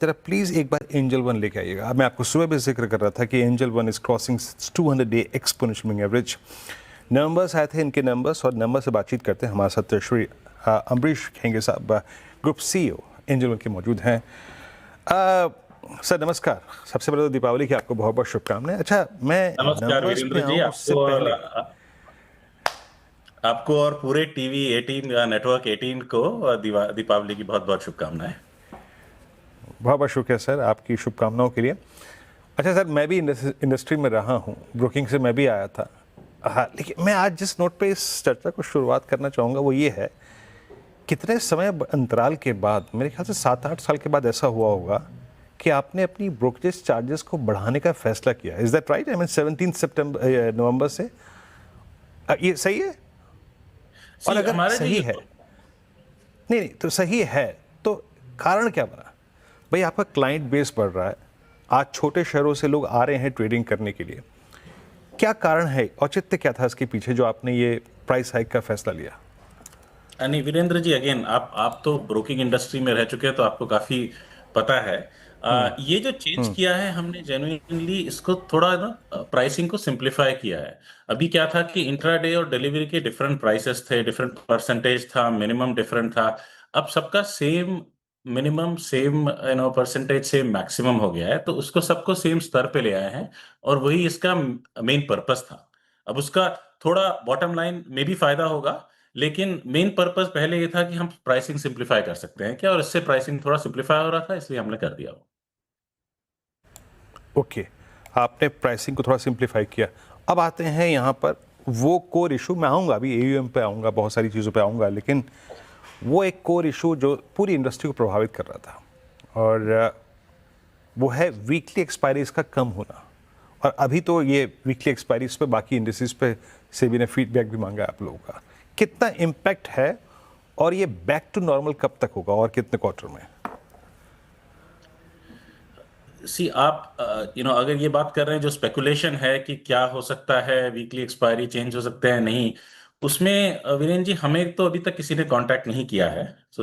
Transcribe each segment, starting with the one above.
जरा प्लीज एक बार angel one लेके आइएगा। मैं आपको सुबह भी जिक्र कर रहा था कि angel one is crossing 200-day exponential average. Numbers आए थे इनके नंबर्स, और नंबर से बातचीत करते हैं हमारे साथ श्री अम्बरीश खेंगे साहब, ग्रुप सीईओ एंजल वन के मौजूद हैं। सर नमस्कार, सबसे पहले तो दीपावली की आपको बहुत बहुत शुभकामनाएं। अच्छा, मैं नमस्कार नंबर्स वीरेंद्र पे जी। आऊँ उससे पहले आपको और पूरे टीवी 18 नेटवर्क 18 को दीपावली की बहुत बहुत शुभकामनाएं। बहुत बहुत शुक्रिया सर आपकी शुभकामनाओं के लिए। अच्छा सर, मैं भी इंडस्ट्री में रहा हूँ, ब्रोकिंग से मैं भी आया था। हाँ, लेकिन मैं आज जिस नोट पे इस चर्चा को शुरुआत करना चाहूँगा वो ये है, कितने समय अंतराल के बाद, मेरे ख्याल से 7-8 साल के बाद ऐसा हुआ होगा कि आपने अपनी ब्रोकरेज चार्जेस को बढ़ाने का फैसला किया। Is that right? I mean 17 नवंबर से, ये सही है? और सी अगर हमारे जो सही है, नहीं नहीं तो सही है, तो कारण क्या बना? भाई आपका क्लाइंट बेस बढ़ रहा है, आज छोटे शहरों से लोग आ रहे हैं ट्रेडिंग करने के लिए, क्या कारण है, औचित्य क्या था इसके पीछे जो आपने ये प्राइस हाइक का फैसला लिया? नहीं वीरेंद्र जी, अगेन आप तो ब्रोकिंग इंडस्ट्री में रह चुके हैं तो आपको काफी पता है। ये जो चेंज किया है हमने जेन्युइनली इसको थोड़ा ना प्राइसिंग को सिंप्लीफाई किया है। अभी क्या था कि इंट्राडे और डिलीवरी के डिफरेंट प्राइसेस थे, डिफरेंट परसेंटेज था, मिनिमम डिफरेंट था। अब सबका same minimum, same percentage, same maximum हो गया है, तो उसको सबको सेम स्तर पे ले आए हैं। और वही इसका मेन पर्पस था। अब उसका थोड़ा बॉटम लाइन में भी फायदा होगा, लेकिन मेन पर्पस पहले ये था कि हम प्राइसिंग सिंप्लीफाई कर सकते हैं क्या, और इससे प्राइसिंग थोड़ा सिंप्लीफाई हो रहा था, इसलिए हमने कर दिया वो। ओके, आपने प्राइसिंग को थोड़ा सिंप्लीफाई किया। अब आते हैं यहाँ पर वो कोर इशू, मैं आऊँगा अभी एयूएम पे आऊँगा, बहुत सारी चीज़ों पे आऊँगा, लेकिन वो एक कोर इशू जो पूरी इंडस्ट्री को प्रभावित कर रहा था, और वो है वीकली एक्सपायरीज का कम होना। और अभी तो ये वीकली एक्सपायरीज पे बाकी इंडस्ट्रीज पे सेबी ने फीडबैक भी मांगा है आप लोगों का, कितना इम्पैक्ट है, और ये बैक टू नॉर्मल कब तक होगा और कितने क्वार्टर में? सी आप अगर ये बात कर रहे हैं, जो स्पेकुलेशन है कि क्या हो सकता है, वीकली एक्सपायरी चेंज हो सकते हैं, नहीं, उसमें वीरेंद्र जी हमें तो अभी तक किसी ने कांटेक्ट नहीं किया है। सो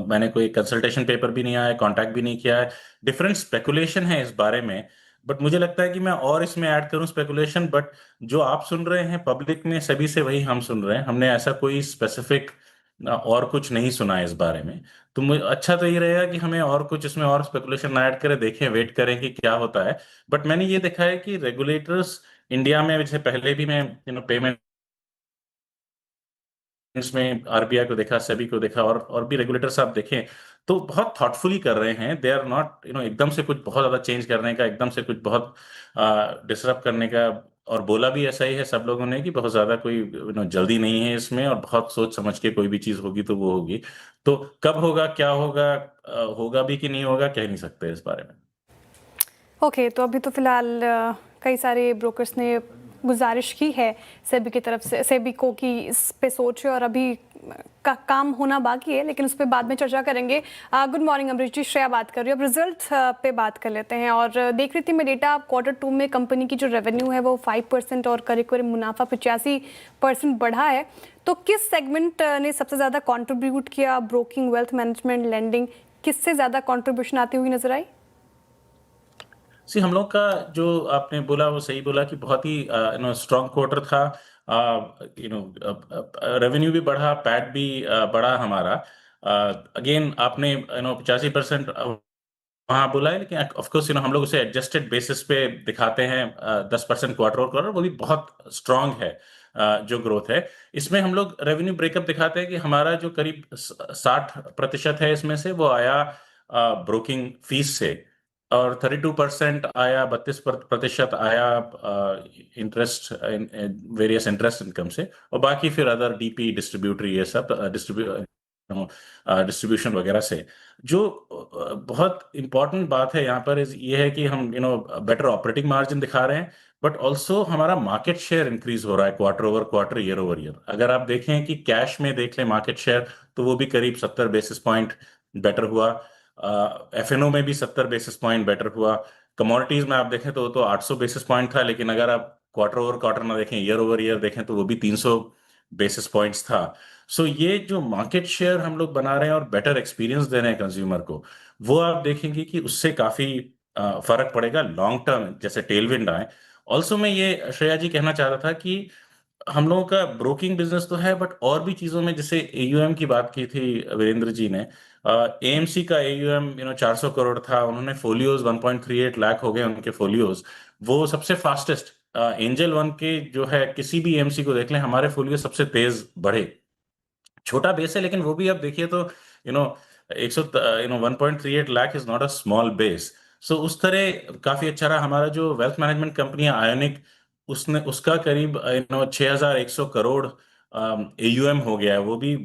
मैंने कोई कंसल्टेशन पेपर भी नहीं आया है, कांटेक्ट भी नहीं किया है। डिफरेंट स्पेकुलेशन है इस बारे में, बट मुझे लगता है कि मैं और इसमें ऐड करूं स्पेकुलेशन, बट जो आप सुन रहे हैं पब्लिक में सभी से वही हम सुन रहे हैं। हमने ऐसा कोई स्पेसिफिक और कुछ नहीं सुना है इस बारे में। तो मुझे अच्छा तो ये रहेगा कि हमें और कुछ इसमें और स्पेकुलेशन ऐड करें, देखें, वेट करें कि क्या होता है। बट मैंने ये देखा है कि रेगुलेटर्स इंडिया में, जैसे पहले भी मैं पेमेंट में आरबीआई को देखा, सेबी को देखा, और भी रेगुलेटर्स आप देखें तो बहुत थॉटफुली कर रहे हैं। दे आर नॉट एकदम से कुछ बहुत ज्यादा चेंज करने का, एकदम से कुछ बहुत डिसरप्ट करने का। और बोला भी ऐसा ही है सब लोगों ने कि बहुत ज्यादा कोई जल्दी नहीं है इसमें, और बहुत सोच समझ के कोई भी चीज होगी तो वो होगी। तो कब होगा, क्या होगा, होगा भी कि नहीं होगा, कह नहीं सकते इस बारे में। ओके, तो अभी तो फिलहाल कई सारे ब्रोकर्स ने गुजारिश की है सेबी की तरफ से, सेबी को, कि इस पे सोचे, और अभी का काम होना बाकी है, लेकिन उस पर बाद में चर्चा करेंगे। गुड मॉर्निंग अमरीश जी, श्रेया बात कर रही हूँ। अब रिजल्ट पे बात कर लेते हैं, और देख रही थी मैं डेटा, Q2 में कंपनी की जो रेवेन्यू है वो 5% और करीब करीब मुनाफा 85% बढ़ा है। तो किस सेगमेंट ने सबसे ज़्यादा कॉन्ट्रीब्यूट किया? ब्रोकिंग, वेल्थ मैनेजमेंट, लेंडिंग, किससे ज़्यादा कॉन्ट्रीब्यूशन आती हुई नजर आई? सी हम लोग का जो आपने बोला वो सही बोला कि बहुत ही स्ट्रांग क्वार्टर था। रेवेन्यू भी बढ़ा, पैट भी बढ़ा हमारा। अगेन आपने 85% वहाँ बोला है, लेकिन ऑफ कोर्स हम लोग उसे एडजस्टेड बेसिस पे दिखाते हैं। 10% क्वार्टर और क्वार्टर, वो भी बहुत स्ट्रांग है। जो ग्रोथ है इसमें, हम लोग रेवेन्यू ब्रेकअप दिखाते हैं कि हमारा जो करीब 60% है इसमें से वो आया ब्रोकिंग फीस से, और 32% आया, 32% आया इंटरेस्ट, वेरियस इंटरेस्ट इनकम से, और बाकी फिर अदर डीपी, डिस्ट्रीब्यूटरी, ये सब डिस्ट्रीब्यूशन वगैरह से। जो बहुत इंपॉर्टेंट बात है यहाँ पर ये है कि हम बेटर ऑपरेटिंग मार्जिन दिखा रहे हैं, बट ऑल्सो हमारा मार्केट शेयर इंक्रीज हो रहा है quarter over quarter, year over year. अगर आप देखें कि कैश में देख लें मार्केट शेयर, तो वो भी करीब 70 बेसिस पॉइंट बेटर हुआ। एफएनओ में भी 70 बेसिस पॉइंट बेटर हुआ। कमोडिटीज में आप देखें तो वो तो 800 बेसिस पॉइंट था, लेकिन अगर आप क्वार्टर ओवर क्वार्टर ना देखें, ईयर ओवर ईयर देखें, तो वो भी 300 बेसिस पॉइंट्स था। सो ये जो मार्केट शेयर हम लोग बना रहे हैं और बेटर एक्सपीरियंस दे रहे हैं कंज्यूमर को, वो आप देखेंगे कि उससे काफी फर्क पड़ेगा लॉन्ग टर्म, जैसे टेलविंड आए। ऑल्सो मैं ये श्रेया जी कहना चाह रहा था कि हम लोगों का ब्रोकिंग बिजनेस तो है, बट और भी चीजों में, जैसे एयूएम की बात की थी वीरेंद्र जी ने, एएमसी का एयूएम 400 करोड़ था, उन्होंने फोलियोज 1.38 लाख हो गए उनके फोलियोज। वो सबसे फास्टेस्ट, एंजल वन के जो है किसी भी एएमसी को देख लें, हमारे फोलियो सबसे तेज बढ़े। छोटा बेस है, लेकिन वो भी आप देखिए तो you know 1.38 lakh is not a small base. So उस तरह काफी अच्छा रहा। हमारा जो वेल्थ मैनेजमेंट कंपनी है आयोनिक, उसने उसका करीब 6100 करोड़ एयूएम हो गया है, वो भी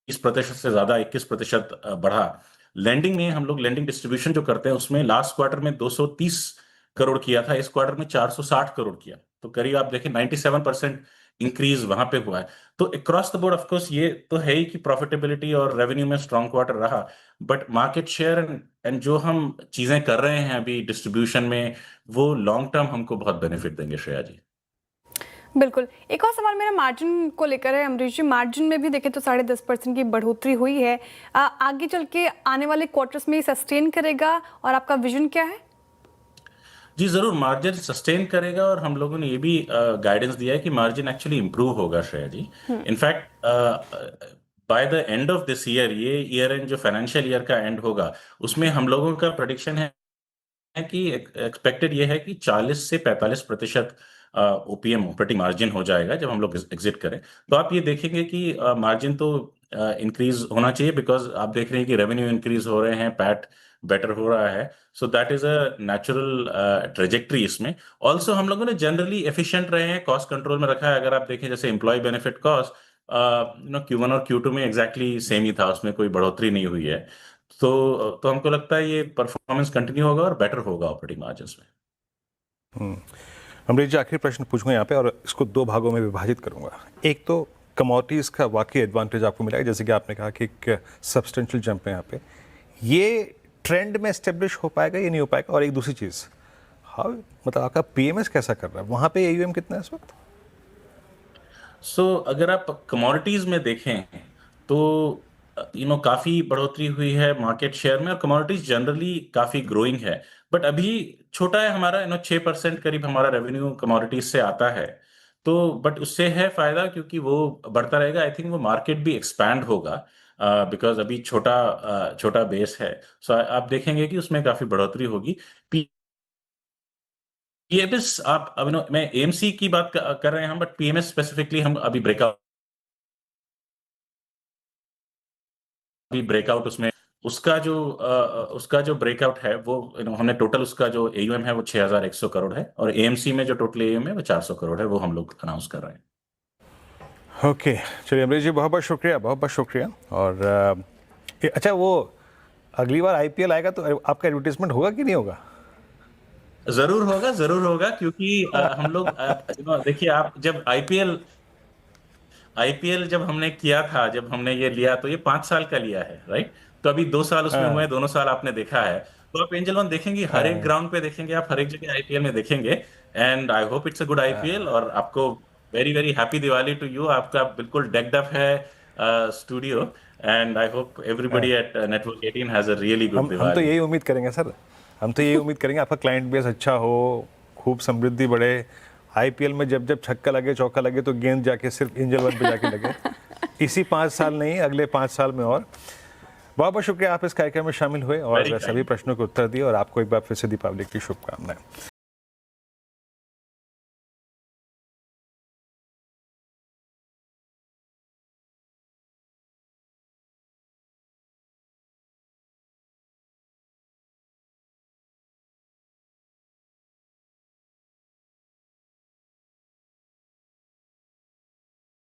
20% से ज्यादा, 21% बढ़ा। लैंडिंग में हम लोग लैंडिंग डिस्ट्रीब्यूशन जो करते हैं, उसमें लास्ट क्वार्टर में 230 करोड़ किया था, इस क्वार्टर में 460 करोड़ किया, तो करीब आप देखें 97% इंक्रीज वहां पे हुआ है। तो across the board of course ये तो है ही कि प्रॉफिटेबिलिटी और रेवेन्यू में स्ट्रॉन्ग क्वार्टर रहा, बट मार्केट शेयर एंड जो हम चीजें कर रहे हैं अभी डिस्ट्रीब्यूशन में, वो लॉन्ग टर्म हमको बहुत बेनिफिट देंगे श्रेया जी। बिल्कुल। एक और सवाल मेरा मार्जिन को लेकर है अमरीश जी। मार्जिन में भी देखें तो 10.5% की बढ़ोतरी हुई है। आगे चल के आने वाले क्वार्टर्स में सस्टेन करेगा और आपका विजन क्या है? जी जरूर, मार्जिन सस्टेन करेगा, और हम लोगों ने ये भी गाइडेंस दिया है कि मार्जिन एक्चुअली इंप्रूव होगा Shreya ji. In fact by the end of this year, ये ईयर एंड जो फाइनेंशियल ईयर का एंड होगा, उसमें हम लोगों का प्रेडिक्शन है कि एक्सपेक्टेड ये है कि 40 से 45% ओपीएम ऑपरेटिंग मार्जिन हो जाएगा जब हम लोग एग्जिट करें। तो आप ये देखेंगे कि मार्जिन तो इंक्रीज होना चाहिए, बिकॉज आप देख रहे हैं कि रेवेन्यू इंक्रीज हो रहे हैं, पैट बेटर हो रहा है। So that is a natural trajectory इसमें। ऑल्सो हम लोगों ने जनरली एफिशिएंट रहे हैं, कॉस्ट कंट्रोल में रखा है। अगर आप देखें जैसे एम्प्लॉय बेनिफिट कॉस्ट, Q1 और Q2 में एग्जैक्टली सेम ही था, उसमें कोई बढ़ोतरी नहीं हुई है। तो हमको लगता है ये परफॉर्मेंस कंटिन्यू होगा और बेटर होगा ऑपरेटिंग मार्जिन्स में। अमरीश जी, आखिरी प्रश्न पूछूंगा यहाँ पे, और इसको दो भागों में विभाजित करूंगा। एक तो कमोडिटीज़ का वाकई एडवांटेज आपको मिला है, जैसे कि आपने कहा कि एक सब्सटेंशियल जंप है यहाँ पे, ये ट्रेंड में एस्टेब्लिश हो पाएगा या नहीं हो पाएगा? और एक दूसरी चीज़, हाँ मतलब आपका पीएमएस कैसा कर रहा है, वहाँ पे एयूएम कितना है इस वक्त? अगर आप कमोडिटीज में देखें तो काफी बढ़ोतरी हुई है मार्केट शेयर में, और कमोडिटीज जनरली काफी ग्रोइंग है। बट अभी छोटा है हमारा, 6% करीब हमारा रेवेन्यू कमोडिटीज से आता है। तो बट उससे है फायदा, क्योंकि वो बढ़ता रहेगा। आई थिंक वो मार्केट भी एक्सपैंड होगा, बिकॉज अभी छोटा छोटा बेस है। सो आप देखेंगे कि उसमें काफी बढ़ोतरी होगी। पीएमएस आप अब मैं एएमसी की बात कर रहे हैं हम, बट पीएमएस स्पेसिफिकली हम अभी ब्रेकआउट उसमें उसका जो ब्रेकआउट है वो हमने टोटल, उसका जो एयूएम है वो 6100 करोड़ है, और एएमसी में जो टोटल एयूएम है वो 400 करोड़ है, वो हम लोग अनाउंस कर रहे हैं। ओके, चलिए अमरीश जी, बहुत बहुत शुक्रिया, बहुत बहुत शुक्रिया। और अच्छा, वो अगली बार आईपीएल आएगा तो आपका एडवर्टीजमेंट होगा कि नहीं होगा? जरूर होगा, जरूर होगा, क्योंकि हम लोग देखिए, आप जब आईपीएल जब हमने किया था, जब हमने ये लिया, तो ये 5 साल का लिया है, राइट? तो अभी 2 साल उसमें हुए हैं, दोनों साल आपने देखा है। तो आप एंजल वन देखेंगे, हर एक ग्राउंड पे देखेंगे, आप हर एक जगह आईपीएल में देखेंगे। And I hope it's a good IPL, और आपको very very happy Diwali to you. आपका बिल्कुल डेक्ड अप है studio, and I hope everybody at network 18 has a really good हम तो दिवाली। यही उम्मीद करेंगे सर, हम तो यही उम्मीद करेंगे आपका क्लाइंट बेस अच्छा हो, खूब समृद्धि बढ़े। आईपीएल में जब जब छक्का लगे चौका लगे तो गेंद जाके सिर्फ एंजल वन पे जाके लगे। इसी 5 साल नहीं, अगले 5 साल में और। बहुत बहुत शुक्रिया, आप इस कार्यक्रम में शामिल हुए और सभी प्रश्नों के उत्तर दिए, और आपको एक बार फिर से दीपावली की शुभकामनाएं।